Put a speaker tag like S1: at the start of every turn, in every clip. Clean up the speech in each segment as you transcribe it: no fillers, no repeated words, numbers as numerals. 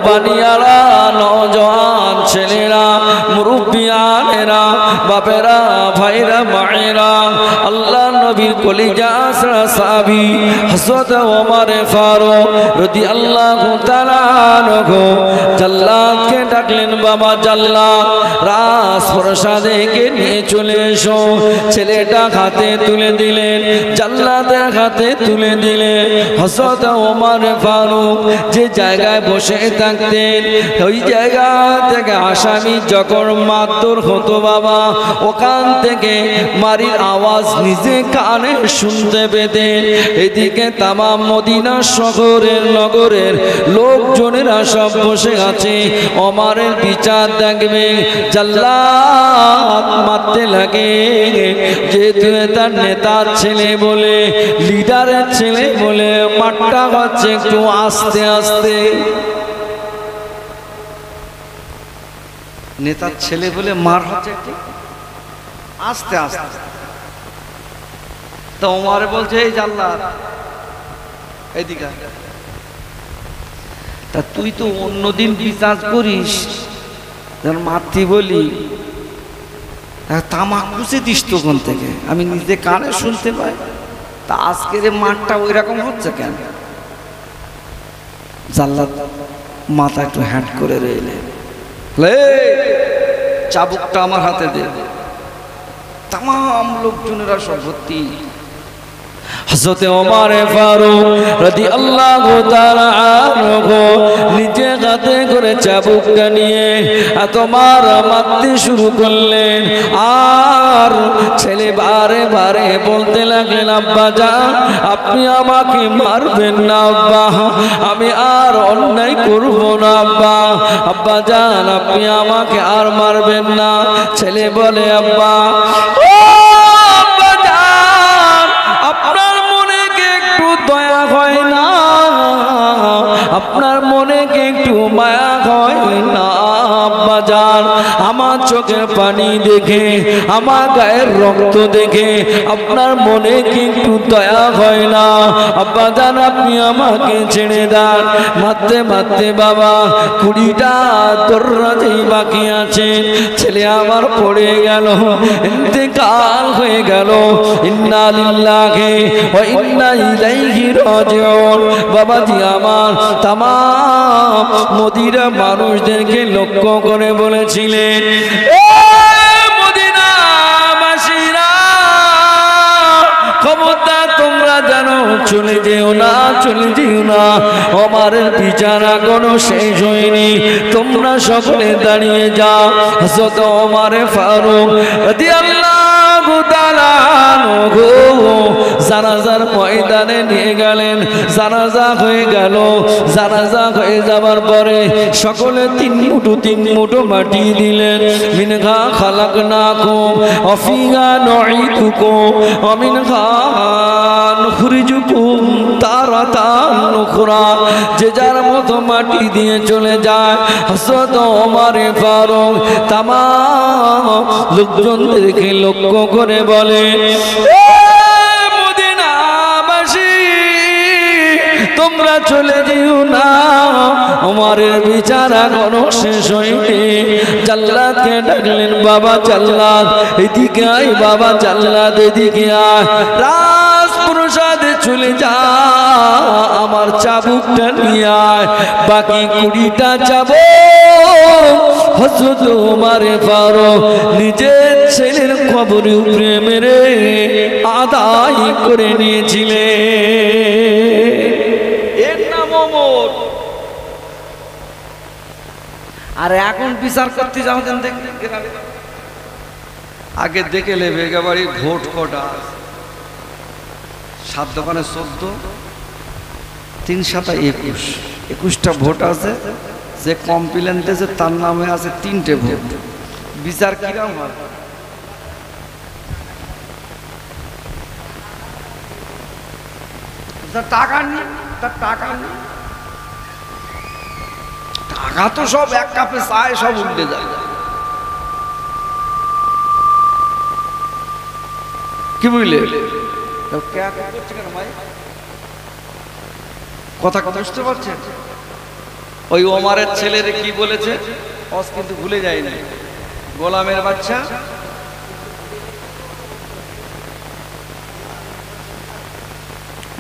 S1: বানিয়ারা, নওজোয়ান ছেলেরা, মুরব্বিয়ানেরা, বাপেরা, ভাইরা, মায়েরা, আল্লাহ নবীর কলিজা সাহাবী হযরত ওমর ফারুক রাদিয়াল্লাহু তাআলা আনহু জাল্লাদকে ডাকলেন, বাবা জাল্লাদ, রাজপ্রাসাদে নিয়ে চলে এসো। ছেলেটা হাতে তুলে দিলেন, জাল্লাদের হাতে তুলে দিলেন। হযরত ওমর ফারুক যে জায়গায় বসে থাকতেন, ওই জায়গা থেকে আসামি যখন মারধর হতো বাবা, ওখান থেকে মারির আওয়াজ নিজে কানে শুনতে পেতেন। এদিকে তামাম মদিনা শহরের নগরের লোকজনেরা সব বসে আছে, ওমরের বিচার দেখবে। জাল্লাদ মারতে লাগে, যেহেতু তার নেতার ছেলে বলে, লিডারের ছেলে বলে মারটা হচ্ছে একটু আস্তে আস্তে। নেতার ছেলে বলে মার হচ্ছে একটু আস্তে আস্তে। তো ওমর বলছে, এই জাল্লাদ এদিকে, তা তুই তো অন্যদিন বিচার করিস, মারতি বলি তামাক কুচে দিস তখন থেকে, আমি নিজে কানে শুনতে পাই, তা আজকের মারটা ওই রকম হচ্ছে কেন? জাল্লাদ মাথা একটু হ্যাট করে রইলে, চাবুকটা আমার হাতে দে। তামাম লোকজনেরা সব ভর্তি। হযরত ওমর ফারুক রাদিয়াল্লাহু তাআলা আনহু নিজে হাতে করে চাবুকটা নিয়ে তোমার মারতে শুরু করলেন। আর ছেলে বারে বারে বলতে লাগলেন, আব্বা জান, আপনি আমাকে মারবেন না আব্বা, আমি আর অন্যায় করব না আব্বা, আব্বা জান আপনি আমাকে আর মারবেন না। ছেলে বলে, আব্বা, আপনার মনে কি একটু দয়া হয় না? আপনার মনে কি একটু মায়া হয় না? আব্বা জান, আমার চোখের পানি দেখে, আমার গায়ের রক্ত দেখে আপনার মনে কি একটু দয়া হয় না? আব্বা জান আপনি আমাকে ছেড়ে দেন। মারতে মারতে বাবা 20টা দরজাই বাকি আছে, ছেলে আমার পড়ে গেল, ইন্তেকাল হয়ে গেল। ইন্না লিল্লাহি ওয়া ইন্না ইলাইহি রাজিউন। বাবাজি আমার তামাম মদিনা মানুষদেরকে লক্ষ্য করে বলেছিলেন, মদিনাবাসীরা খবরদার তোমরা জানো, চলে যেও না, চলে যেও না, ওমরের বিচার এখনো শেষ হয়নি, তোমরা সকলে দাঁড়িয়ে যাও। হযরত ওমর ফারুক রাদিয়াল্লাহু তাআলা আনহু জানাজার ময়দানে নিয়ে গেলেন। জানাজা হয়ে গেল। জানাজা হয়ে যাবার পরে সকলে 3 মুঠো মাটি দিলেন। মিনহা খালাকনাকুম ওয়া ফিহা নুঈদুকুম ওয়া মিনহা নুখরিজুকুম তারাতান উখরা। যে যার মতো মাটি দিয়ে চলে যায়। হযরত ওমর ফারুক তামাম লোকজনদেরকে লক্ষ্য করে বলে, তোমরা চলে যেও না, ওমরের বিচার এখনো শেষ হয়নি। জাল্লাদকে ডাকলেন, বাবা জাল্লাদ এদিকে আয়, বাবা জাল্লাদ এদিকে আয়, রাজপ্রাসাদে চলে যা, আমার চাবুকটা নিয়ে আয়, বাকি 20টা চাবুক হযরত ওমর ফারুক নিজের ছেলের কবরের উপরে মেরে আদায় করে নিয়েছিলেন। আর এখন বিচার করতে যাও, আগে দেখে নেবে একেবারে ভোট কটা, 7 দোকানে 14, 3 7 21, 21টা ভোট আছে। যে কমপ্লেন দিয়েছে তার নামে আছে 3টে ভোট। বিচার কিরকম হয়? টাকা নিয়ে, তার টাকা নিয়ে, টাকা তো সব এক কাপে চায় সব উল্টে যায়। কি বুঝলে? কথা বুঝতে পারছেন? ওই ওমরের ছেলের কি বলেছে অস কিন্তু ভুলে যায়নি, গোলামের বাচ্চা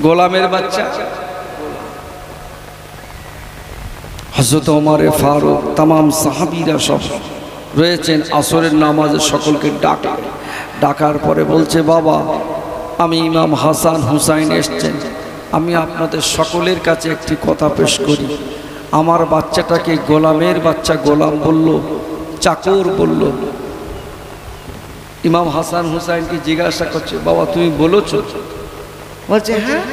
S1: গোলামের বাচ্চা। হযরত ওমরে ফারুক तमाम সাহাবীরা সব রয়েছেন, আসরের নামাজে সকলকে ডাকার পরে বলছে, বাবা আমি ইমাম হাসান হুসাইন এসছেন, আমি আপনাদের সকলের কাছে একটি কথা পেশ করি। আমার বাচ্চাটাকে গোলামের বাচ্চা গোলাম বলল, চাকর বলল। ইমাম হাসান হুসাইনকে জিজ্ঞাসা করছে, বাবা তুমি বলেছো? বলছে হ্যাঁ।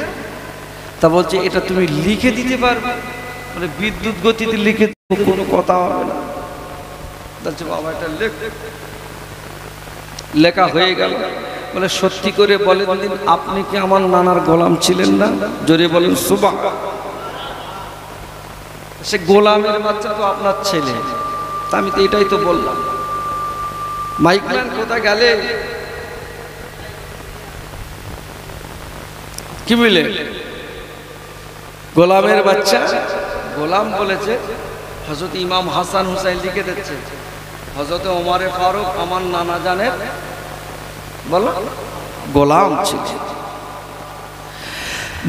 S1: তা বলছে এটা তুমি লিখে দিতে পারবে? মানে বিদ্যুৎ গতিতে লিখে কোনো কথা হবে না। বলছে বাবা এটা লেখা হয়ে গেল। বলে সত্যি করে বলেন দিন, আপনি কি আমার নানার গোলাম ছিলেন না? জোরে বলেন সুবহান। সে গোলামের বাচ্চা তো আপনার ছেলে। তা আমি তো এটাই তো বললাম। মাইকম্যান কোথায় গেলে? কি বুঝলে? গোলামের বাচ্চা গোলাম বলেছে। হযরত ইমাম হাসান হুসাইন লিখে দিচ্ছে, হযরত ওমরে ফারুক আমার নানা জানের বলো গোলাম ছিল।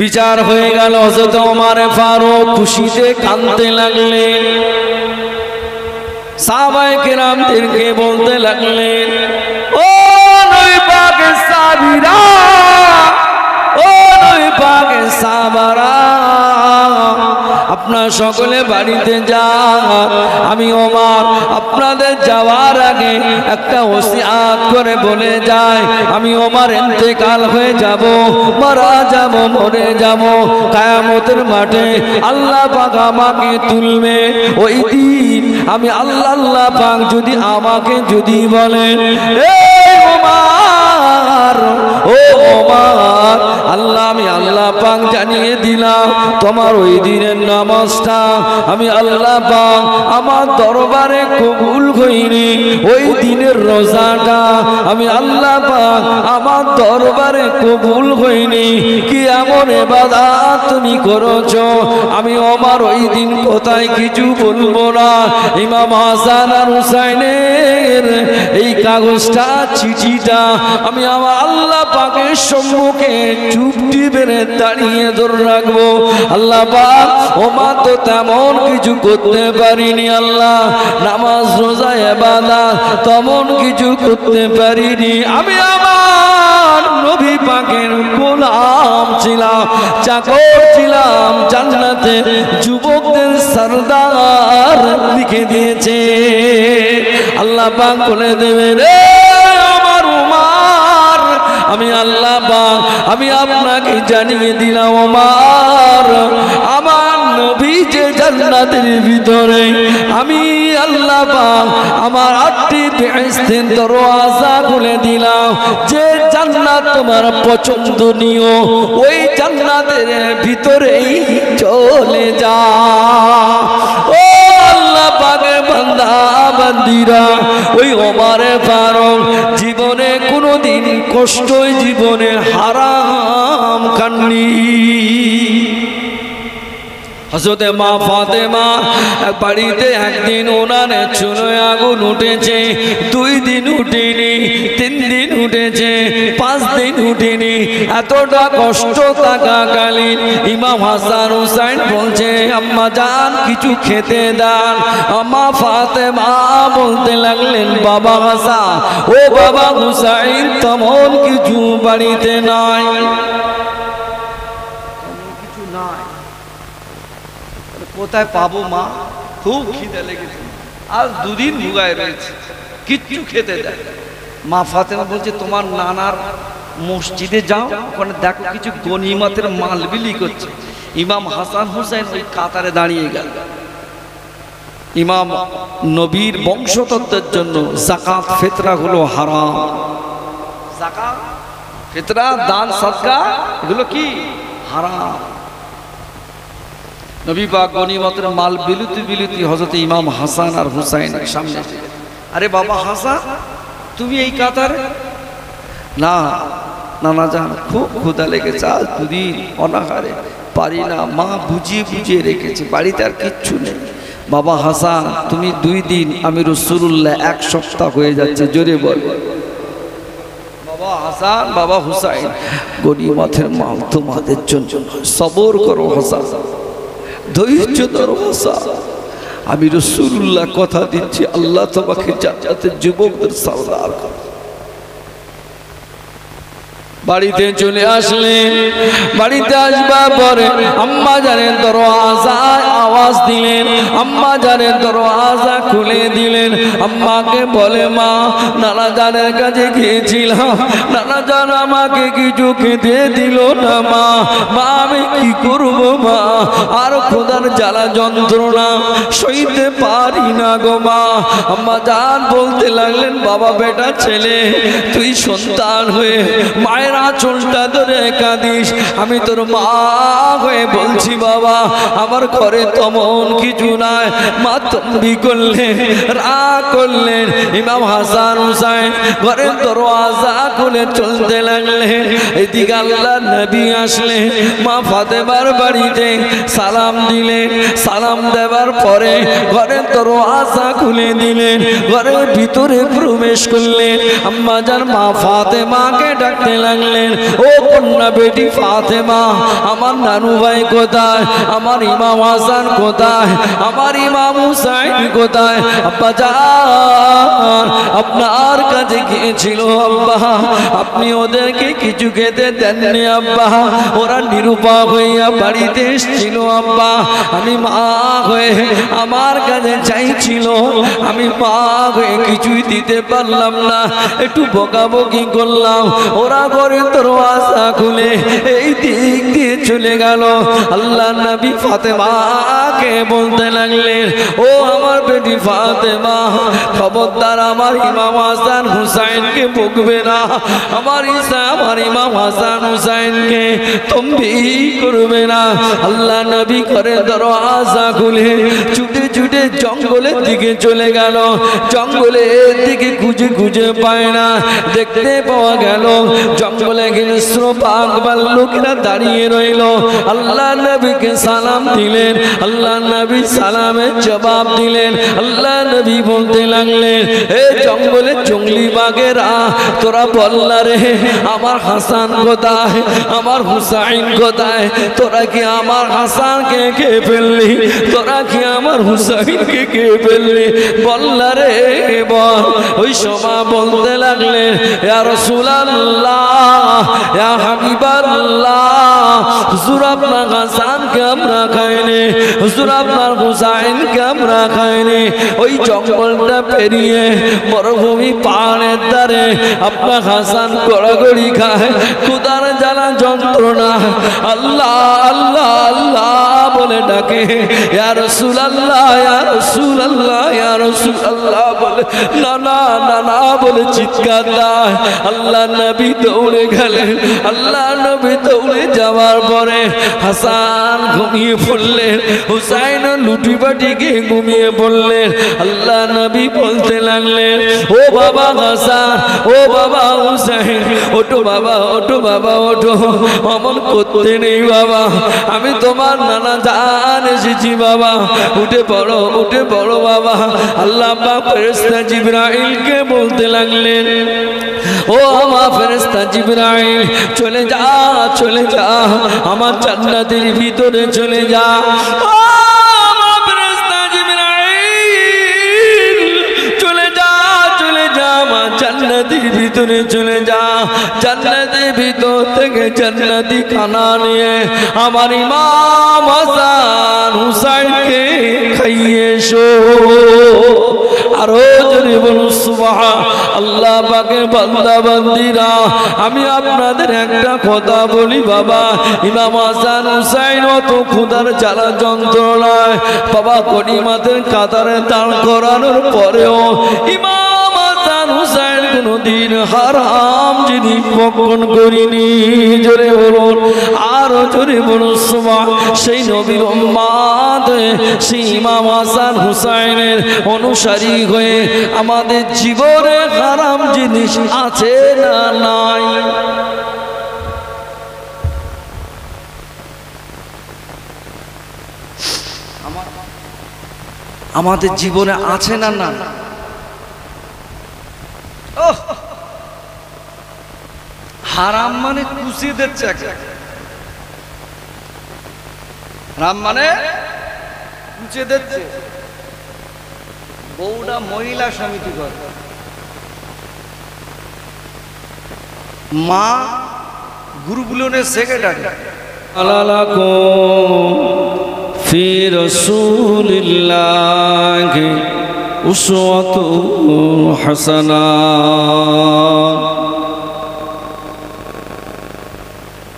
S1: বিচার হয়ে গেল। হযরত ওমরে ফারুক খুশিতে কাঁদতে লাগলেন, সাহাবায়ে কেরামদেরকে বলতে লাগলেন, ও নবী পাকের সাহাবীরা, ও নবী পাকের সাহাবারা, আপনারা সকলে বাড়িতে যান। আমি ওমর আপনাদের যাওয়ার আগে একটা ওসিয়াত করে বলে যায়, আমি ওমর ইন্তেকাল হয়ে যাব, মারা যাব, মরে যাব। কিয়ামতের মাঠে আল্লাহ পাক আমাকে তুলবে। ওই দিন আমি আল্লাহ পাক যদি আমাকে যদি বলেন, এই ওমর, ও ওমর, আমি আল্লাহ পাক জানিয়ে দিলাম তোমার ওই দিনের নামাজটা আমি আল্লাহ পাক আমার দরবারে কবুল করিনি। ওই দিনের রোজাটা আমি আল্লাহ পাক আমার দরবারে কবুল করিনি। কি এমন ইবাদত তুমি করেছো? আমি ওমর ওই দিন কোথায় কিছু বলবো না। ইমাম হাসান আর হুসাইনের এই কাগজটা, চিঠিটা আমি আমার আল্লাহ পাকের সম্মুখে চুপটি বেড়ে দাঁড়িয়ে ধরে রাখবো। আল্লাহ পাক ওমর তো তেমন কিছু করতে পারিনি, আল্লাহ নামাজ রোজা ইবাদত তেমন কিছু করতে পারিনি। আমি আমার নবী পাকের গোলাম ছিলাম, চাকর ছিলাম, জান্নাতে যুবকদের সরদার লিখে দিয়েছে। আল্লাহ পাক বলে দেবে, রে আমার ওমর, আমি আল্লাহ পাক আমি আপনাকে জানিয়ে দিলাম ওমর, আমার নবী যে জান্নাতের ভিতরে, আমি আল্লাহ পাক আমার 8টি বেহেশতের দরওয়াজা খুলে দিলাম। যে জান্নাত তোমার পছন্দনীয় ওই জান্নাতের ভিতরেই চলে যা। ও আল্লাহ পাকের বান্দা বান্দিরা, ওই ওমরে ফারুক জীবনে কোনোদিন কষ্টই জীবনে হারাম খাননি। হযরত মা ফাতেমা বাড়িতে একদিন ওনারে চুলোয় আগুন উঠেছে, 2 দিন উঠেনি, 3 দিন উঠেছে, 5 দিন উঠেনি। এতটা কষ্ট থাকাকালীন ইমাম হাসান হুসাইন বলছে, আম্মা জান কিছু খেতে দান। আম্মা ফাতেমা বলতে লাগলেন, বাবা হাসান, ও বাবা হুসাইন, তেমন কিছু বাড়িতে নাই, কিছু নাই। কোথায় পাবো মা? খুব খিদে লেগেছে, আর 2 দিন ভুগায় রয়েছে, কিচ্ছু খেতে দেয়। মা ফাতেমা বলছে, তোমার নানার মসজিদে যাও, ওখানে দেখো কিছু গনিমতের মাল বিলি করছে। ইমাম হাসান হুসাইন ওই কাতারে দাঁড়িয়ে গেল। ইমাম নবীর বংশধরদের জন্য যাকাত ফিতরা হলো হারাম। যাকাত ফিতরা দান সদকা এগুলো কি হারাম। নবী পাক গনিমতের মাল বিলুতি হযরত ইমাম হাসান আর হুসাইনের সামনে, আরে বাবা হাসান, তুমি এই কাতারে? না নানা জান, খুব ক্ষুধা লেগেছে, আজ 2 দিন অনাহারে, পারি না, মা বুঝিয়ে রেখেছে, বাড়িতে আর কিচ্ছু নেই। বাবা হাসান তুমি 2 দিন, আমি রাসূলুল্লাহ 1 সপ্তাহ হয়ে যাচ্ছে, জোরে বল। বাবা হাসান বাবা হুসাইন গনিমতের মাল তোমাদের জন্য, সবর করো হাসান, ধৈর্য ধরো হাসান। আমি রাসূলুল্লাহ কথা দিচ্ছি আল্লাহ তোমাকে জান্নাতের যুবকদের সওদার করবে। বাড়িতে চলে আসলেন, বাড়িতে আসবার পরে আম্মা জানের দরওয়াজায় আওয়াজ দিলেন, আম্মা জানের দরওয়াজা খুলে দিলেন। আম্মাকে বলে মা নানা জানের কাছে গিয়েছিলাম, নানা জান আমাকে কিছু খেতে দিল না মা, মা আমি কি করব মা, আর খোদার জ্বালা যন্ত্রণা সইতে পারি না গো মা। আম্মা জান বলতে লাগলেন বাবা বেটা ছেলে তুই সন্তান হয়ে মায়ের আঁচলটা ধরে কাঁদিস, আমি তোর মা হয়ে বলছি বাবা আমার ঘরে তেমন কিছু নাই। মা তম্বি করলেন, রাগ করলেন। ইমাম হাসান হুসাইন ঘরের দরওয়াজা খুলে চলতে লাগলেন। এদিকে আল্লাহ নবী আসলেন, মা ফাতেমার বাড়িতে সালাম দিলেন। সালাম দেওয়ার পরে ঘরের দরওয়াজা খুলে দিলেন, ঘরের ভিতরে প্রবেশ করলেন। আম্মা জান মা ফাতেমাকে ডাকতে লাগলেন, ও কন্যা বেটি ফাতেমা আমার নানু ভাই কোথায়, আমার ইমাম হাসান কোথায়, আমার ইমাম হুসাইন কোথায়? আব্বা জান আপনার কাছে গিয়েছিল আব্বা, আপনি ওদেরকে কিছু খেতে দেননি আব্বা, ওরা নিরুপায় হইয়া বাড়িতে এসেছিল আব্বা, আমি মা হয়ে আমার কাছে চাইছিল, আমি মা হয়ে কিছুই দিতে পারলাম না, একটু বকাবকি করলাম, ওরা করে দরওয়াজা খুলে এই দিক দিয়ে চলে গেল। আল্লাহ নবী ফাতেমাকে বলতে লাগলেন, ও আমার বেটি ফাতেমা খবরদার আমার ইমাম হাসান হুসাইনকে বকবে না, আমার ইমাম হাসান হুসাইনকে তম্বি করবে না। আল্লাহ নবী করে দরওয়াজা খুলে ছুটে ছুটে জঙ্গলের দিকে চলে গেল। জঙ্গলের দিকে খুঁজে খুঁজে পায় না, দেখতে পাওয়া গেল জঙ্গলে হিংস্র বাঘ ভাল্লুকেরা দাঁড়িয়ে রইল। আল্লাহ নবীকে সালাম দিলেন, আল্লাহ নবী সালামের জবাব দিলেন। আল্লাহ নবী বলতে লাগলেন, এ জঙ্গলে জঙ্গলি বাঘেরা তোরা বললা রে আমার হাসান কোথায়, আমার হুসাইন কোথায়, তোরা কি আমার হাসানকে খেয়ে ফেললি, তোরা কি আমার হুসাইনকে খেয়ে ফেললি, বললা রে বল। ওই সময় বলতে লাগলেন, ইয়া রাসূলুল্লাহ ইয়া হাবিবাল্লাহ হুজুর আপনার হাসানকে আমরা খাইনি, হুজুর আপনার হুসাইনকে আমরা খাইনি। ওই জঙ্গলটা পেরিয়ে মরুভূমি পাহাড়ের ধারে আপনার হাসান গড়াগড়ি খায়, ক্ষুধার জ্বালা যন্ত্রণা আল্লাহ আল্লাহ আল্লাহ বলে ডাকে, ইয়া রাসূলুল্লাহ ইয়া রাসূলুল্লাহ ইয়া রাসূলুল্লাহ বলে না না না না বলে চিৎকার দেয়। আল্লাহ নবী দৌড়ে গেলেন। আল্লাহ নবী দৌড়ে যাওয়ার পরে হাসান ঘুমিয়ে পড়লেন, হুসাইন লুটি পাটিকে ঘুমিয়ে পড়লেন। আল্লাহ নবী বলতে লাগলেন, ও বাবা হাসান, ও বাবা হুসাইন, ওঠো বাবা, ওঠো বাবা, ওঠো, অমন করতে নেই বাবা, আমি তোমার নানা জান এসেছি বাবা, উঠে পড়ো, উঠে পড়ো বাবা। আল্লাহ পাক ফেরেশতা জিবরাইলকে বলতে লাগলেন, ও আমার ফেরেশতা জিবরাইল চলে যা, চলে যা, আমার জান্নাতের ভিতরে চলে যা। ও আমার ফেরেশতা জিবরাইল চলে যা, চলে যা, আমার জান্নাতের ভিতরে চলে যা, জান্নাতের ভিতর থেকে জান্নাতি খানা নিয়ে আমার ইমাম হাসান হুসাইনকে খাইয়ে এসো। আরো জোরে বলুন সুবহান আল্লাহ পাকের বান্দা বান্দীরা, আমি আপনাদের একটা কথা বলি বাবা, ইমাম হাসান হুসাইন অত ক্ষুধার জ্বালা যন্ত্রণায় বাবা গনিমতের কাতারে দাঁড় করানোর পরেও ইমাম হাসান হুসাইন কোনদিন হারাম জিনিস ভক্ষণ করিনি। জোরে বলুন, আরো জোরে বলুন সুবহান। সেই নবীর উম্মত, সেই ইমাম হাসান হুসাইনের অনুসারী হয়ে আমাদের জীবনে হারাম জিনিস আছে না নাই? আমাদের জীবনে আছে না না? হারাম মানে কুচিয়ে দিচ্ছে, হারাম মানে কুচিয়ে দিচ্ছে। বউটা মহিলা সমিতি করে, মা গ্রুপগুলোর সেক্রেটারি। ফি রাসূলিল্লাহি উসওয়াতুন হাসানাহ।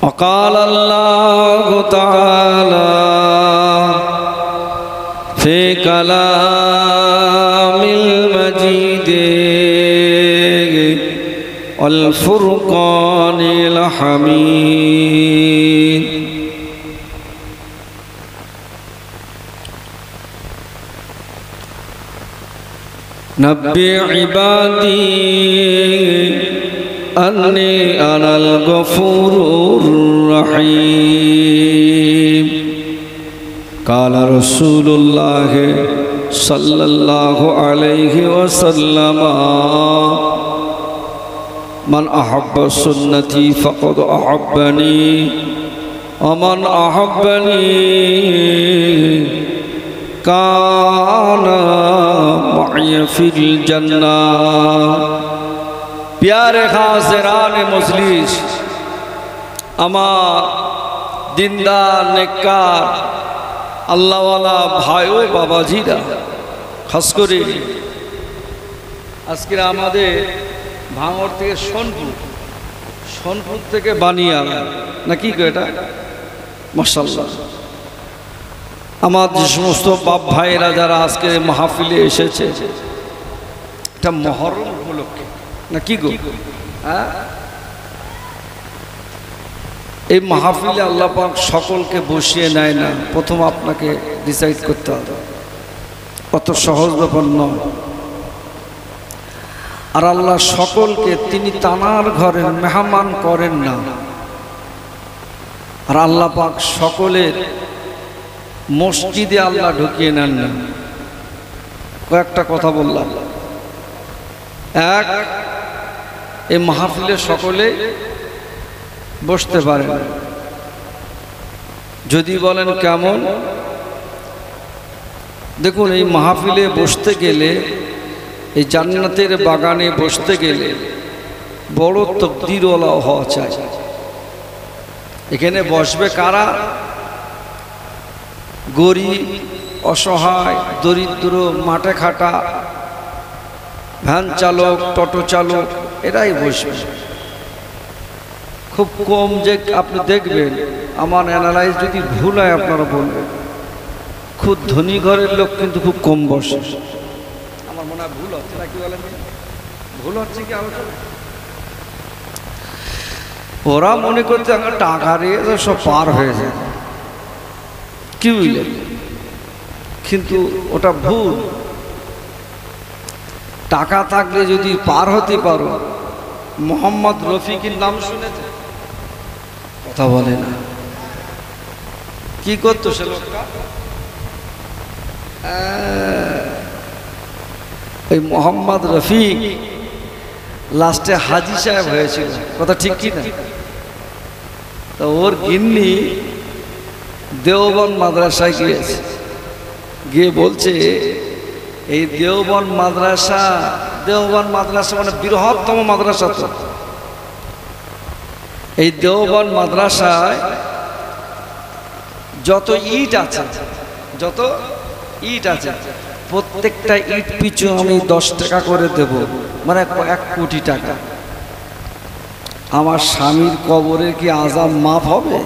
S1: وقال الله تعالى في كلام المجيد والفرقان الحميد. نبئ عبادي أني أنا الغفور الرحيم. قال رسول الله صلى الله عليه وسلم من أحب سنتي فقد أحبني ومن أحبني كان معي في الجنة. प्यारे खासरान मजलिस, আমার দিনদার নেককার আল্লাহওয়ালা ভাই ও বাবাজিরা, খাস করে আজকে আমাদের ভাঙড় থেকে সোনপুর থেকে বানিয়া না কি এটা, মাশাআল্লাহ, আমার যে সমস্ত বাপ ভাইরা যারা আজকে মাহফিলে এসেছে, এটা মহরম উপলক্ষে না কি গো? হ্যাঁ, এই মাহফিলে আল্লাহ পাক সকলকে বসিয়ে নেয় না, প্রথম আপনাকে ডিসাইড করতে হবে, অত সহজ ব্যাপার নয়। আর আল্লাহ সকলকে তিনি তানার ঘরের মেহমান করেন না। আর আল্লাহ পাক সকলের মসজিদে আল্লাহ ঢুকিয়ে নেন না। কয়েকটা কথা বললাম। এক, এই মাহফিলে সকলে বসতে পারে না। যদি বলেন কেমন, দেখুন এই মাহফিলে বসতে গেলে, এই জান্নাতের বাগানে বসতে গেলে বড় তকদিরওয়ালা হওয়া চাই। এখানে বসবে কারা? গরিব, অসহায়, দরিদ্র, মাঠে খাটা, ভ্যান চালক, টোটো চালক, এরাই বসবে। খুব কম যে আপনি দেখবেন, আমার অ্যানালাইজ যদি ভুল হয় আপনারা বলবেন, খুব ধনী ঘরের লোক কিন্তু খুব কম বসে। আমার মনে হয় ভুল হচ্ছে না, কি বলেন? ভুল হচ্ছে কি আলোচনা? ওরা মনে করছে আমার টাকা রেখে সব পার হয়ে যায়, কি বুঝলেন? কিন্তু ওটা ভুল। টাকা থাকলে যদি পার হতে পারো, মোহাম্মদ রফিকের নাম শুনেছে? কথা বলে না। কি করতো সে লোকটা? এই মোহাম্মদ রফিক লাস্টে হাজি সাহেব হয়েছিল, কথা ঠিক কি না? তো ওর গিন্নি দেওবন্দ মাদ্রাসায় গিয়েছে, গিয়ে বলছে এই দেওবন্দ মাদ্রাসা মানে বৃহত্তম মাদ্রাসা। তো এই দেওবন্দ মাদ্রাসায় যত ইট আছে, প্রত্যেকটা ইট পিছু আমি 10 টাকা করে দেব, মানে 1 কোটি টাকা। আমার স্বামীর কবরে কি আযাব মাফ হবে?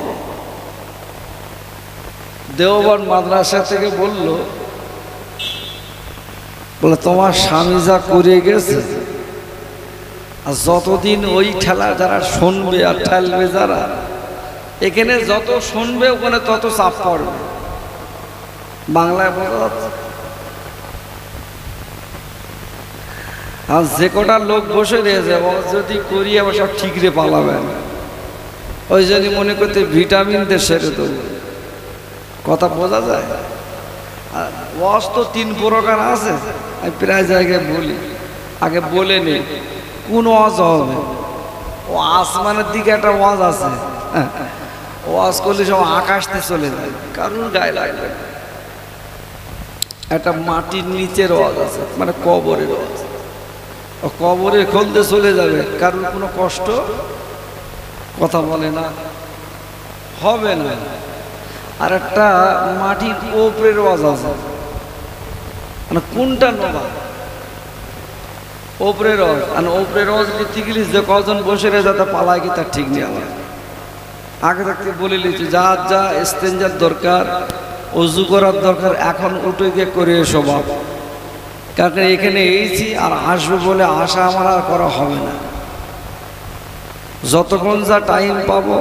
S1: দেওবন্দ মাদ্রাসা থেকে বলল, তোমার স্বামী যা করে গেছে, আর যতদিন ওই ঠেলা যারা শুনবে আর ঠেলবে যারা, এখানে যত শুনবে ওখানে তত চাপ পড়বে। বাংলায় বোঝা যাচ্ছে? আর যে কটা লোক বসে রয়েছে, যদি করি আবার সব ঠিকরে পালাবেন, ওই জন্য মনে করতে ভিটামিন দিয়ে সেরে দেবো। কথা বোঝা যায়?
S2: আর ওয়াজ তো 3 প্রকার আছে, আমি প্রায় জায়গায় বলি, আগে বলে নেই কোন ওয়াজ হবে। ও আসমানের দিকে একটা ওয়াজ আছে, ওয়াজ করলে সব আকাশতে চলে যায়, কারণ গায়ে লাগবে। একটা মাটির নিচের ওয়াজ আছে, মানে কবরের ওয়াজ, ও কবরে খুলতে চলে যাবে, কারণ কোনো কষ্ট কথা বলে না, হবে না। আর একটা মাটির ওপরের ওয়াজ আছে, মানে কোনটা নেবা? ওপরের ওয়াজ। আর ওপরের ওয়াজ লিখতে গেলে যে কজন বসে রে যাতে পালায় কি তার ঠিক নেই। আমার আগে থাকতে বলে লিখছি, যার যা ইস্তেঞ্জার দরকার, অজু করার দরকার, এখন উঠে গিয়ে করে স্বভাব, কারণ এখানে এইছি আর আসবো বলে আশা আমার আর করা হবে না। যতক্ষণ যা টাইম পাবো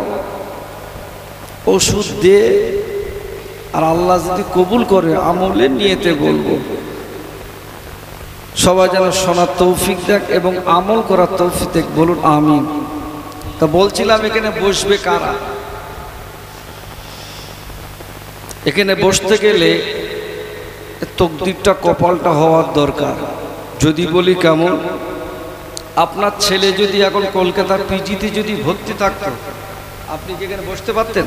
S2: ওষুধ দিয়ে, আর আল্লাহ যদি কবুল করে আমলে নিয়েতে বলবো, সবাই যেন শোনার তৌফিক দেখ এবং আমল করার তৌফিক দেখ, বলুন আমিন। তা বলছিলাম এখানে বসবে কারা? এখানে বসতে গেলে তকদিরটা, কপালটা হওয়ার দরকার। যদি বলি কেমন, আপনার ছেলে যদি এখন কলকাতার পিজিতে যদি ভর্তি থাকতো, আপনি কি এখানে বসতে পারতেন?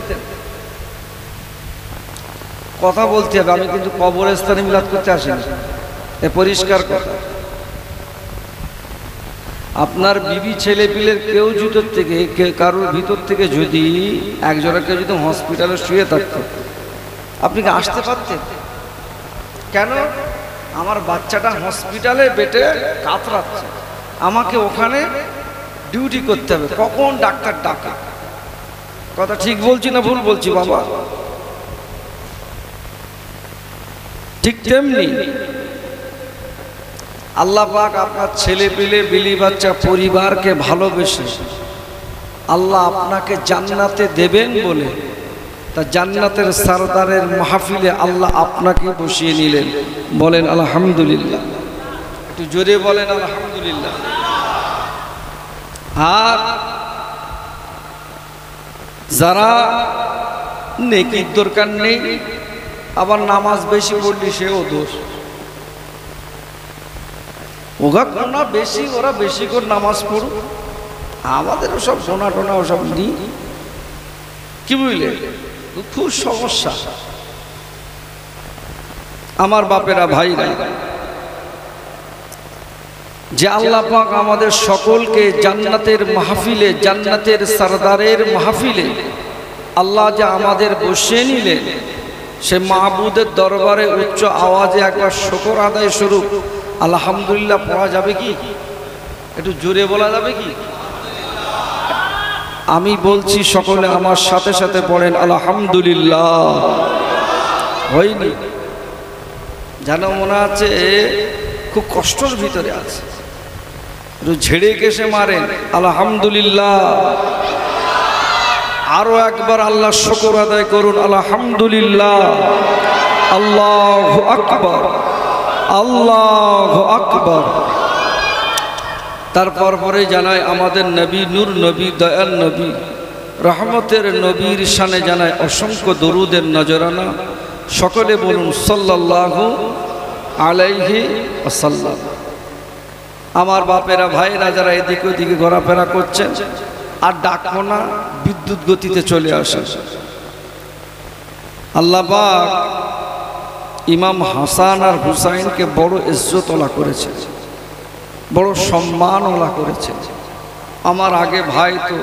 S2: কথা বলতে হবে, আমি কিন্তু কবরস্থানে মিলাদ করতে আসিনি, এ পরিষ্কার কথা। আপনার বিবি ছেলে পিলের কেউ ভিতর থেকে, কারোর ভিতর থেকে যদি একজনের কেউ যদি হসপিটালে শুয়ে থাকতো, আপনি কি আসতে পারতেন? কেন? আমার বাচ্চাটা হসপিটালে বেটে কাতরাচ্ছে, আমাকে ওখানে ডিউটি করতে হবে, কখন ডাক্তার ডাকে। কথা ঠিক বলছি না ভুল বলছি বাবা? ঠিক তেমনি আল্লাহ পাক আপনার ছেলে পিলে, বিলি বাচ্চা, পরিবারকে ভালোবেসে আল্লাহ আপনাকে জান্নাতে দেবেন বলে, তা জান্নাতের সরদারের মাহফিলে আল্লাহ আপনাকে বসিয়ে নিলেন। বলেন আলহামদুলিল্লাহ, একটু জোরে বলেন আলহামদুলিল্লাহ। আর যারা নেকির দরকার নেই, আবার নামাজ বেশি পড়লি সেও দোষ। ওগা গোনা বেশি, ওরা বেশি করে নামাজ পড়ুক, আমাদের সব গোনা টোনা ওসব নেই, কি বুঝলে? খুব সমস্যা। আমার বাপেরা, ভাইরা, যে আল্লাহ পাক আমাদের সকলকে জান্নাতের মাহফিলে, জান্নাতের সরদারের মাহফিলে আল্লাহ যে আমাদের বসিয়ে নিলেন, সে মাহবুদের দরবারে উচ্চ আওয়াজে একবার শুকর আদায় স্বরূপ আলহামদুলিল্লাহ পড়া যাবে কি? একটু জোরে বলা যাবে কি? আমি বলছি, সকলে আমার সাথে সাথে পড়েন আলহামদুলিল্লাহ। হয়নি যেন মনে আছে খুব কষ্টের ভিতরে আছে, একটু ঝেড়ে কেসে মারেন আলহামদুলিল্লাহ। আরো একবার আল্লাহ শুকর আদায় করুন আলহামদুলিল্লাহ। আল্লাহু আকবার, আল্লাহু আকবার। তারপর পরে জানায় আমাদের নবী, নূর নবী, দয়াল নবী, রহমতের নবীর শানে জানায় অসংখ্য দরুদের নজরানা। সকলে বলুন সাল্লাল্লাহু আলাইহি ওয়াসাল্লাম। আমার বাপেরা, ভাইরা যারা এদিকে ওদিকে ঘোরাফেরা করছেন, আর ডাকবো না, বিদ্যুৎ গতিতে চলে আসে। আল্লাহ পাক ইমাম হাসান আর হুসাইনকে বড় ইজ্জত ওলা করেছে, বড় সম্মান ওলা করেছে। আমার আগে ভাই তো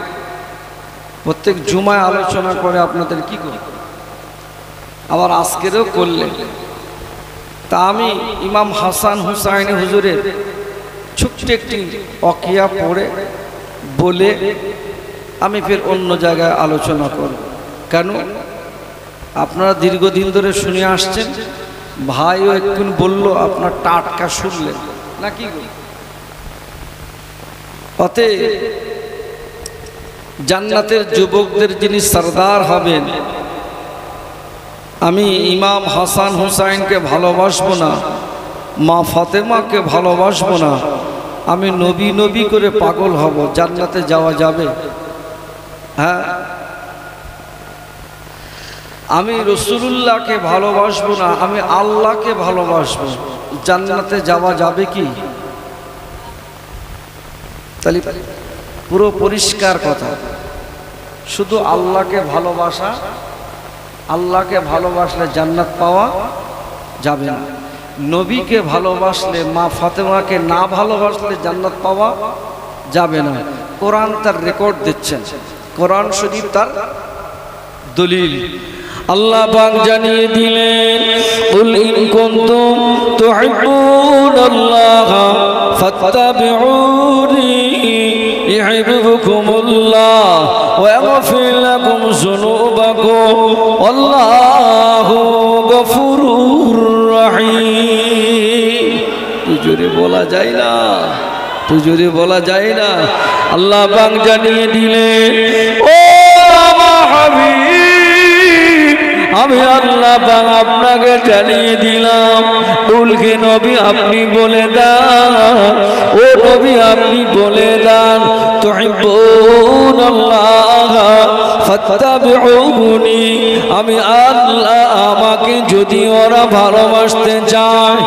S2: প্রত্যেক জুমায় আলোচনা করে, আপনাদের কি করি, আবার আজকেরও করলেন। তা আমি ইমাম হাসান হুসাইন হুজুরের ছোট্ট একটি অকিয়া পড়ে বলে আমি ফের অন্য জায়গায় আলোচনা করব। কেন? আপনারা দীর্ঘদিন ধরে শুনে আসছেন, ভাইও একদিন বলল, আপনার টাটকা শুনলেন নাকি? অতএব জান্নাতের যুবকদের যিনি সরদার হবেন, আমি ইমাম হাসান হুসাইনকে ভালোবাসবো না, মা ফাতেমাকে ভালোবাসবো না, আমি নবী নবী করে পাগল হব, জান্নাতে যাওয়া যাবে? হ্যাঁ, আমি রাসূলুল্লাহকে ভালোবাসবো না, আমি আল্লাহকে ভালোবাসবো, জান্নাতে যাওয়া যাবে কি? তাহলে পুরো পরিষ্কার কথা, শুধু আল্লাহকে ভালোবাসা, আল্লাহকে ভালোবাসলে জান্নাত পাওয়া যাবে না। নবীকে ভালোবাসলে, মা ফাতেমাকে না ভালোবাসলে জান্নাত পাওয়া যাবে না। কোরআন তার রেকর্ড দিচ্ছেন, কোরআন শরীফ তার দলিল।
S1: আল্লাহ পাক জানিয়ে দিলেন, কুল ইন কুনতুম তুহিব্বুনাল্লাহ ফাত্তাবিউনি ইউহিব্বুকুমুল্লাহ ওয়া ইয়াগফির লাকুম যুনুবাকুম আল্লাহু গফুরুর রহিম।
S2: জোরে বলা যায় না,
S1: জোরে বলা যায় না। আল্লাহ পাক জানিয়ে দিলেন, ও আমার হাবিব, আমি আল্লাহ পাক আপনাকে জানিয়ে দিলাম, কুলকে নবী আপনি বলে দেন, ও নবী আপনি বলে দেন, তুহিব্বুনাল্লাহ ফাত্তাবিউনি, আমি আল্লাহ আমাকে যদি ওরা ভালোবাসতে চায়,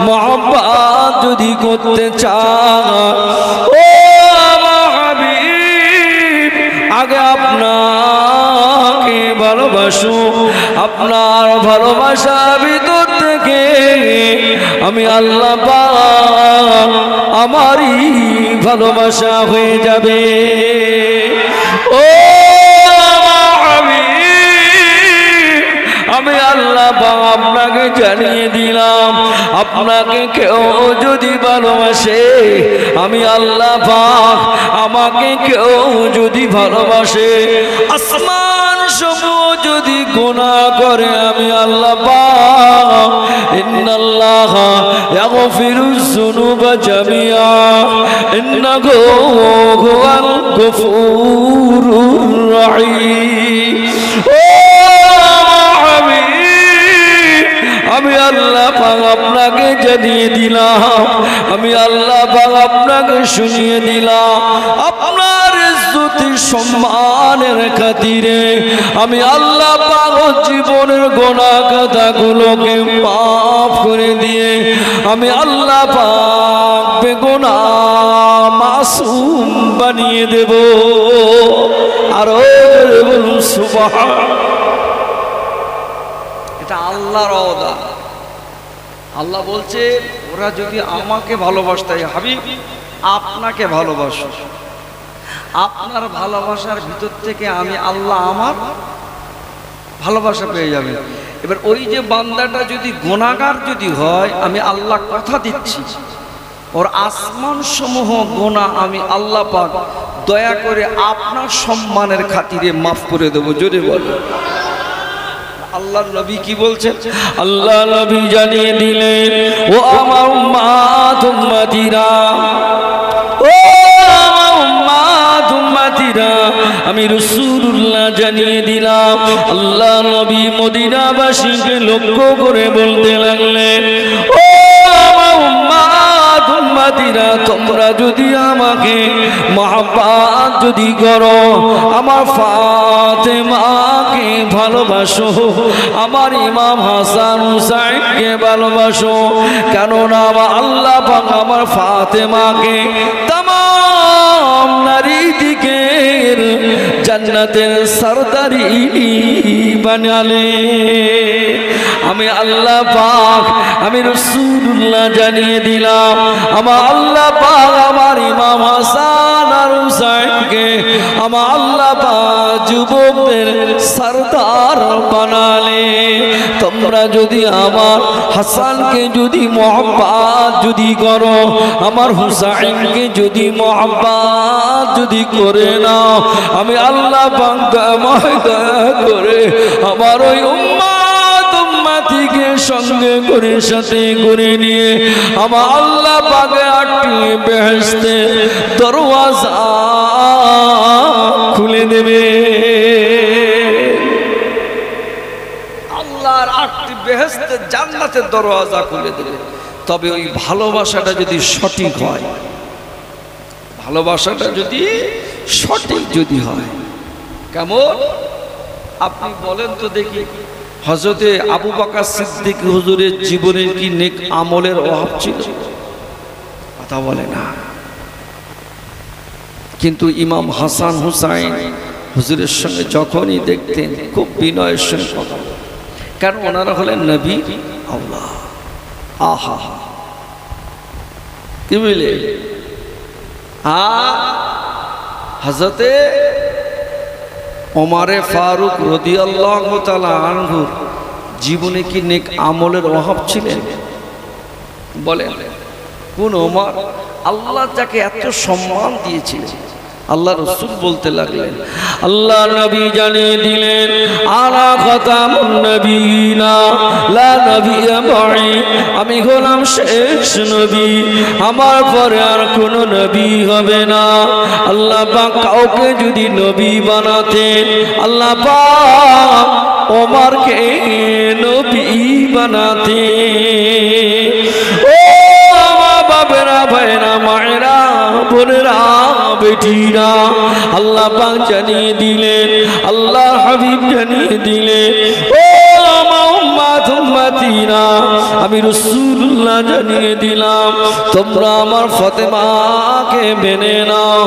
S1: মহব্বত যদি করতে চায়, ও আমার হাবিব আগে আপনাকে ভালোবাসো, আপনার ভালোবাসার ভিতর থেকে আমি আল্লাহ পাক আমারই ভালোবাসা হয়ে যাবে। ও আমার হাবিব, আমি আল্লাহ পাক আপনাকে জানিয়ে দিলাম, আপনাকে কেউ যদি ভালোবাসে, আমি আল্লাহ পাক আমাকে কেউ যদি ভালোবাসে, আসমান সমূহ যদি গুনাহ করে, আমি আল্লাহ পাক ইন্নাল্লাহা ইয়াগফিরুজ যুনুবা জামিআ ইন্নাহু হুয়াল গফুরুর রহিম। ও আমি আল্লাহ পাক আপনাকে জানিয়ে দিলাম, আমি আল্লাহ পাক আপনাকে শুনিয়ে দিলাম, আপনার ইজ্জতের সম্মানের খাতিরে আমি আল্লাহ পাক জীবনের গুনাহ কথাগুলোকে মাফ করে দিয়ে আমি আল্লাহ পাক বেগুনাহ মাসুম বানিয়ে দেব। আর সুবহান,
S2: এটা আল্লাহর ওয়াদা। আল্লাহ বলছে, ওরা যদি আমাকে ভালোবাসতে, হাবিব আপনাকে ভালোবাসো, আপনার ভালোবাসার ভিতর থেকে আমি আল্লাহ আমার ভালোবাসা পেয়ে যাবে। এবার ওই যে বান্দাটা যদি গুনাহগার যদি হয়, আমি আল্লাহ কথা দিচ্ছি, ওর আসমান সমূহ গুনাহ আমি আল্লাহ পাক দয়া করে আপনার সম্মানের খাতিরে মাফ করে দেবো। জোরে বলো। আল্লাহ নবী কি বলছেন?
S1: আল্লাহ নবী জানিয়ে দিলেন, ও আমার উম্মাত উম্মতিরা, ও আমার উম্মাত উম্মতিরা, আমি রাসূলুল্লাহ জানিয়ে দিলাম। আল্লাহ নবী মদিনাবাসীকে লক্ষ্য করে বলতে লাগলেন, ও আমার উম্মাত উম্মতিরা, তোমরা যদি আমাকে মহব্বত যদি করো, আমার ফাতেমাকে ভালোবাসো, আমার ইমাম হাসান হুসাইনকে ভালোবাসো, কেননা আমার আল্লাহ পাক আমার ফাতেমাকে তামাম নারী দিকের জান্নাতের সরদারি বানালে। আমি আল্লাহ পাক, আমি রাসূলুল্লাহ জানিয়ে দিলাম, আমার আল্লাহ পাক আমার ইমাম হাসান আর হুসাইনকে আমার আল্লাহ পাক যুবকদের সরদার বানালে। তোমরা যদি আমার হাসানকে যদি মহব্বত যদি করো, আমার হুসাইনকে যদি মহব্বত যদি করে নাও, আমি আল্লাহ পাক দয়া করে আমার ওই উম্মত উম্মতিকে সঙ্গে করে সাথে করে নিয়ে আমার আল্লাহ পাকে 8টি বেহেশতের দরওয়াজা খুলে দেবে।
S2: আল্লাহর 8টি বেহেশতের জান্নাতের দরওয়াজা খুলে দেবে। তবে ওই ভালোবাসাটা যদি সঠিক হয়, ভালোবাসাটা যদি সঠিক যদি হয়, কেমন আপনি বলেন তো দেখি। হযরতে আবু বকর সিদ্দিক হুজুরের জীবনের কি নেক আমলের অভাব ছিল? কথা বলে না। কিন্তু ইমাম হাসান হুসাইন হুজুরের সঙ্গে যখনই দেখতেন খুব বিনয়ের সঙ্গে কথা বলতেন, কারণ ওনারা হলেন নবী আল্লাহ। আহা কি বলে হযরতে ওমরে ফারুক রাদিয়াল্লাহু তাআলা আনহুর জীবনে কি নেক আমলের অভাব ছিলেন? বলেন কোন ওমর? আল্লাহ যাকে এত সম্মান দিয়েছিলেন, আল্লাহ রাসূল বলতে লাগলেন,
S1: আল্লাহ নবী জানিয়ে দিলেন, আনা খাতামুন নবিয়িনা লা নবিয়্যা বা'দি, আমি হলাম শেষ নবী, আমার পরে আর কোনো নবী হবে না। আল্লাহ পাক কাউকে যদি নবী বানাতেন, আল্লাহ পাক ওমরকে নবী বানাতেন। ও আমার বাবেরা, ভাইরা, মায়েরা, বোনেরা, বেটিরা, আল্লাহ পাক জানিয়ে দিলেন, আল্লাহ হাবিব জানিয়ে দিলেন, ও আমার উম্মত উম্মতিরা, আমি রাসূলুল্লাহ জানিয়ে দিলাম, তোমরা আমার ফাতেমাকে মেনে নাও,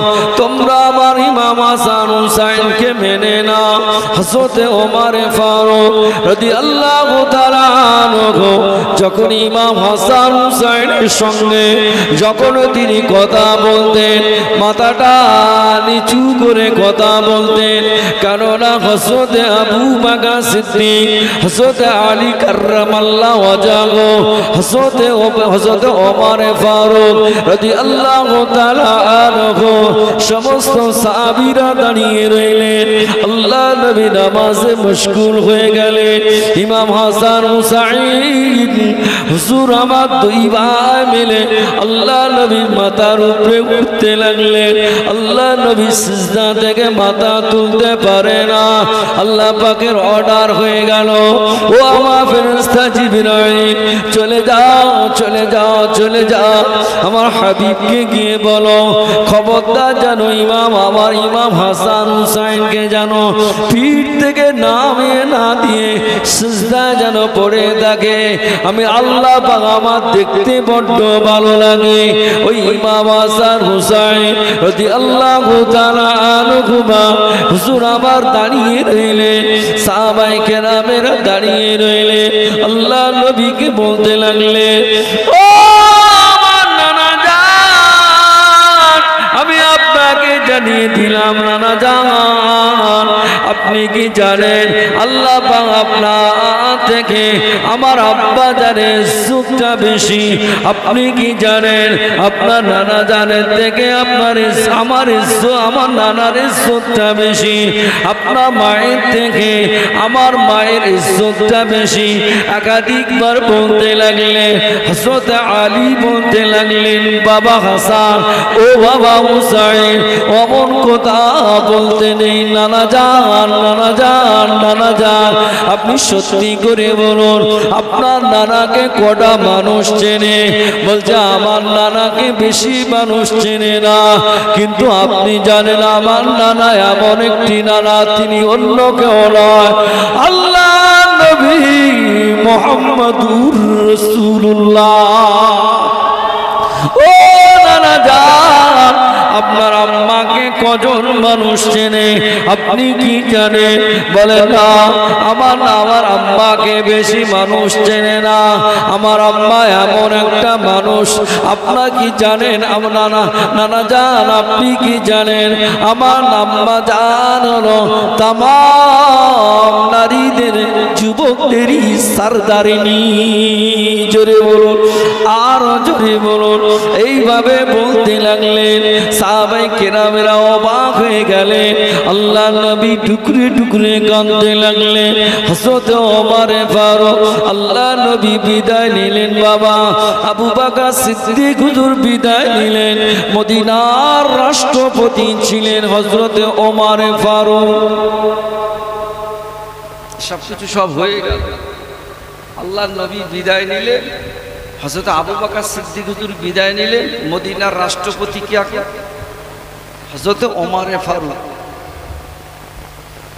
S1: তোমরা আমার ইমাম হাসান হুসাইনকে মেনে নাও। হযরতে ওমর ফারুক রাদিয়াল্লাহু তাআলা আনহু যখন ইমাম হাসান হুসাইনের সঙ্গে যখন তিনি কথা বলতেন, মাথাটা নিচু করে কথা বলতেন, কেননা হযরতে আবু বকর সিদ্দিক, হযরতে আলী কাররামাল্লাহু ওয়াজহু, হযরতে ওমর ফারুক রাদিয়াল্লাহু তাআলা আনহু সমস্ত সাহাবীরা দাঁড়িয়ে রইলেন। আল্লাহ নবী নামাজে মশগুল হয়ে গেলেন। ইমাম হাসান হুসাইন হুজুর আমার দুই ভাই মিলে আল্লাহ নবীর মাথার উপরে উঠতে লাগলেন। আল্লাহ নবী সিজদা থেকে মাথা তুলতে পারে না। আল্লাহ পাকের অর্ডার হয়ে গেল, ও আমার ফেরেশতা জিবরাইল, চলে যাও, চলে যাও, চলে যাও, আমার হাবিবকে গিয়ে বলো খবরদার যেন আমার ইমাম হাসান হুসাইনকে যেন পিঠ থেকে নামিয়ে না দিয়ে সিজদা যেন পড়ে থাকে। আমি আল্লাহ পাক আমার দেখতে বড্ড ভালো লাগে। ওই ইমাম হাসান হুসাইন রাদিয়াল্লাহু তাআলা আনহুমা হুজুর আবার দাঁড়িয়ে রইলেন, সাহাবায়ে কেরামেরা দাঁড়িয়ে রইলেন। আল্লাহ নবীকে বলতে লাগলেন, ও আমার নানা জান, আমি আপনাকে জানিয়ে দিলাম নানা জান, আপনি কি জানেন আল্লাহ পাক আপনার থেকে আমার আব্বা জানের সুখটা বেশি? আপনি কি জানেন আপনার নানা জানের থেকে আমার নানার ইজ্জতটা বেশি? আপনার মায়ের থেকে আমার মায়ের ইজ্জতটা বেশি? একাধিকবার বলতে লাগলেন। হযরত আলী বলতে লাগলেন, বাবা হাসান, ও বাবা হুসাইন, অমন কথা বলতে নেই নানা জান, নানা জান, নানা জান, আপনি সত্যি করে বলুন আপনার নানাকে কটা মানুষ চেনে? বলছে আমার নানাকে বেশি মানুষ চেনে না, কিন্তু আপনি জানেন আমার নানা এমন একটি নানা, তিনি অন্য কেউ নয়, আল্লাহ নবী মুহাম্মদুর রাসূলুল্লাহ। ও নানা জান, আপনার আম্মাকে কজন মানুষ চেনে? আপনি কি জানেন? বলে না, আমার আম্মাকে বেশি মানুষ চেনে না। আমার আম্মা এমন একটা মানুষ, আপনার কি জানেন? নানা জান, আপনি কি জানেন? আমার আম্মা জান হলো তামাম নারীদের, যুবকদেরই সরদারিনী। জোরে বলুন, আরো জোরে বলুন। এইভাবে বলতে লাগলেন, সাহাবায়ে কেরামেরা অবাক হয়ে গেলেন। আল্লাহ নবী টুকরে টুকরে কাঁদতে লাগলেন। হযরত ওমর ফারুক আল্লাহ নবী বিদায় নিলেন। বাবা আবু বকর সিদ্দিক হুজুর বিদায় নিলেন। মদিনার রাষ্ট্রপতি ছিলেন হযরত ওমর ফারুক। সবকিছু সব হয়ে গেল। আল্লাহ নবী বিদায় নিলেন, হযরত আবু বকর সিদ্দিক হুজুর বিদায় নিলেন। মদিনার রাষ্ট্রপতি কে? হযরত ওমর ফারুক।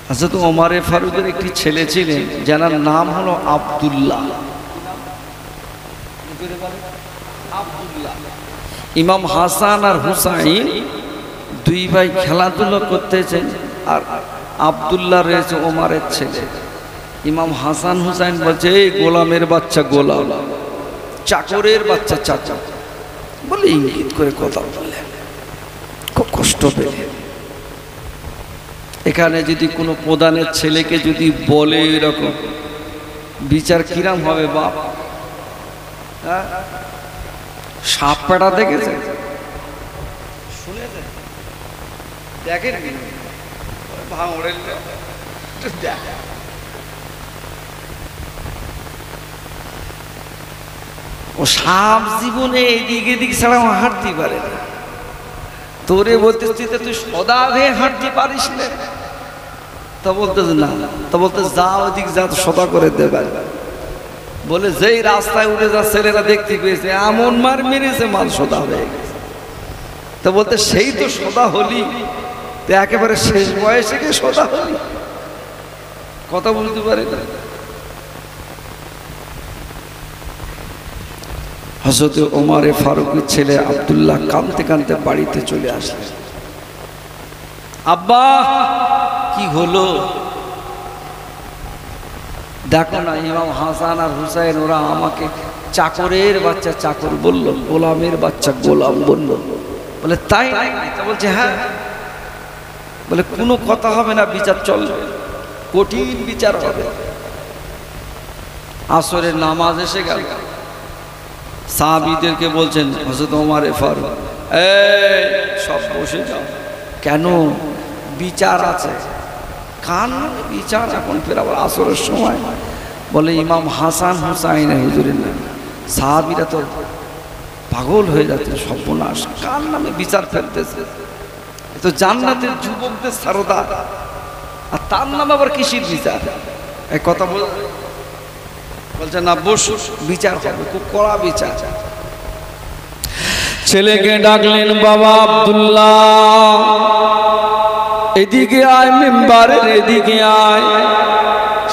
S2: হযরত ওমরে ফারুকের একটি ছেলে ছিলেন যার নাম হলো আব্দুল্লাহ। ইমাম হাসান আর হুসাইন দুই ভাই খেলাধুলা করতেছেন, আর আব্দুল্লাহ রয়েছে ওমরের ছেলে। ইমাম হাসান হুসাইন বলছে, এই গোলামের বাচ্চা গোলাম, চাকরের বাচ্চা চাচা বলে ইঙ্গিত করে কথা বললেন, খুব কষ্ট পেলেন। এখানে যদি কোনো প্রধানের ছেলেকে যদি বলে এরকম, বিচার কিরাম হবে বাপ? হ্যাঁ, সাপ পেটা দেখেছে, শুনেছেন, দেখেন ভাঙড়ের দেখ, ও সাপ জীবনে এদিক এদিক ছাড়া হাঁটতে পারে না। তোরে বলতে তুই সদা হয়ে হাঁটতে পারিস না, তা বলতেছে না, তা বলতে যা ওদিক যা সদা করে দেবে। বলে যেই রাস্তায় উঠে যা ছেলেরা দেখতে পেয়েছে এমন মার মেরেছে, মাল সদা হয়ে গেছে। তা বলতে সেই তো সদা হলি, তো একেবারে শেষ বয়সে গিয়ে সদা হলি, কথা বলতে পারে না। হযরত ওমরে ফারুকের ছেলে আব্দুল্লাহ কাঁদতে কাঁদতে বাড়িতে চলে আসলেন। আব্বা কি হলো? দেখো না, ইমাম হাসান আর হুসাইন ওরা আমাকে চাকরের বাচ্চা চাকর বলল, গোলামের বাচ্চা গোলাম বলল। বলে তাই? বলছে হ্যাঁ। বলে কোনো কথা হবে না, বিচার চলবে, কঠিন বিচার হবে। আসরের নামাজ এসে গেল, সাহাবীদেরকে বলছেন হযরত ওমরে ফারুক, এই সব বসে যাও। কেন? বিচার আছে। কান বিচার এখন ফের আবার আসরের সময়। বলে ইমাম হাসান হুসাইন হুজুরের নাম। সাহাবীরা তো পাগল হয়ে যাচ্ছে, সর্বনাশ, কার নামে বিচার ফেলতেছে? তো জান্নাতের যুবকদের সরদার, আর তার নাম আবার কিসের বিচার? এই কথা বলছে না, বস, বিচার হবে, খুব কড়া বিচার।
S1: ছেলেকে ডাকলেন, বাবা আব্দুল্লাহ এদিকে আয়, মেম্বারের এদিকে আয়।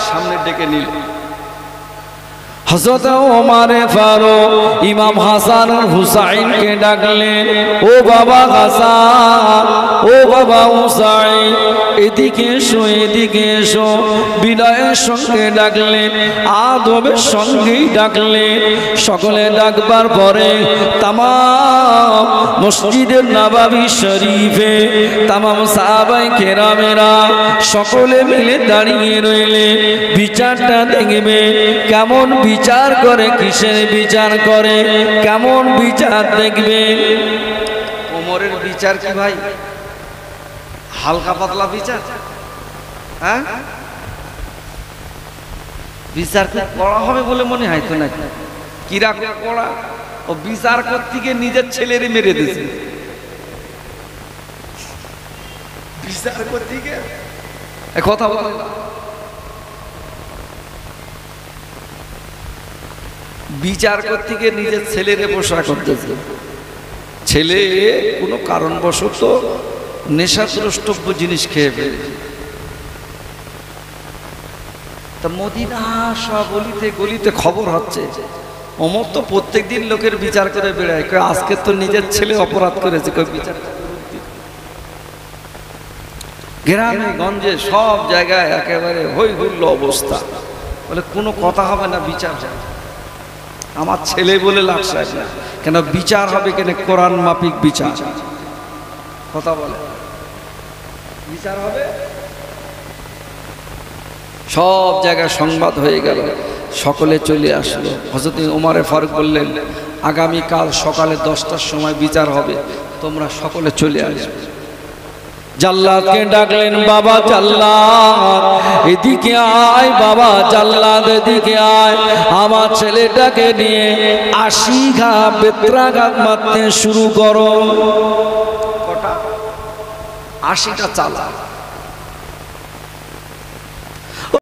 S2: সামনে ডেকে নিল।
S1: হযরত ওমরে ফারুক ইমাম হাসান আর হুসাইনকে ডাকলেন, ও বাবা হাসান, ও বাবা হুসাইন, এদিকে এসো, এদিকে এসো। বিনয়ের সঙ্গে ডাকলেন, আদবের সঙ্গেই ডাকলেন। সকলে ডাকবার পরে তামাম মসজিদের নববী শরীফে তামাম সাহাবায়ে কেরামেরা সকলে মিলে দাঁড়িয়ে রইলেন। বিচারটা দেখবে কেমন বিচার করে, কিসের বিচার করে, কেমন বিচার দেখবে।
S2: ওমরের বিচার কি ভাই হালকা পাতলা বিচার? হ্যাঁ, বিচার খুব কড়া হবে বলে মনে হয় তো নাকি? কিরকম কড়া? ও বিচার করতে গিয়ে নিজের ছেলেরে মেরে দিয়েছে। বিচার করতে গিয়ে কথা বলে না, বিচার করতে গিয়ে নিজের ছেলেরে পোষা করতেছে। ছেলে কোনো কারণবশত নেশাদ্রষ্টব্য জিনিস খেয়ে ফেলেছে। তা মদিনা সব গলিতে গলিতে খবর হচ্ছে, ওমর তো প্রত্যেকদিন লোকের বিচার করে বেড়ায়, আজকে তো নিজের ছেলে অপরাধ করেছে, বিচার। গ্রামে গঞ্জে সব জায়গায় একেবারে হই হুল্লো অবস্থা। বলে কোনো কথা হবে না, বিচার হবে। আমার ছেলে বলে লাগছে না, কেন বিচার হবে, কেন কোরআন মাফিক বিচার। কথা বলে বিচার হবে। সব জায়গায় সংবাদ হয়ে গেল, সকলে চলে আসলো। হযরত ওমরে ফারুক বললেন, আগামীকাল সকালে 10টার সময় বিচার হবে, তোমরা সকলে চলে আসবে।
S1: জাল্লাদকে ডাকলেন, বাবা জাল্লাদ এদিকে আয়, বাবা জাল্লাদ এদিকে আয়। আমার ছেলেটাকে নিয়ে 80 ঘা বেত্রাঘাত মারতে শুরু করো।
S2: 80টা চালা।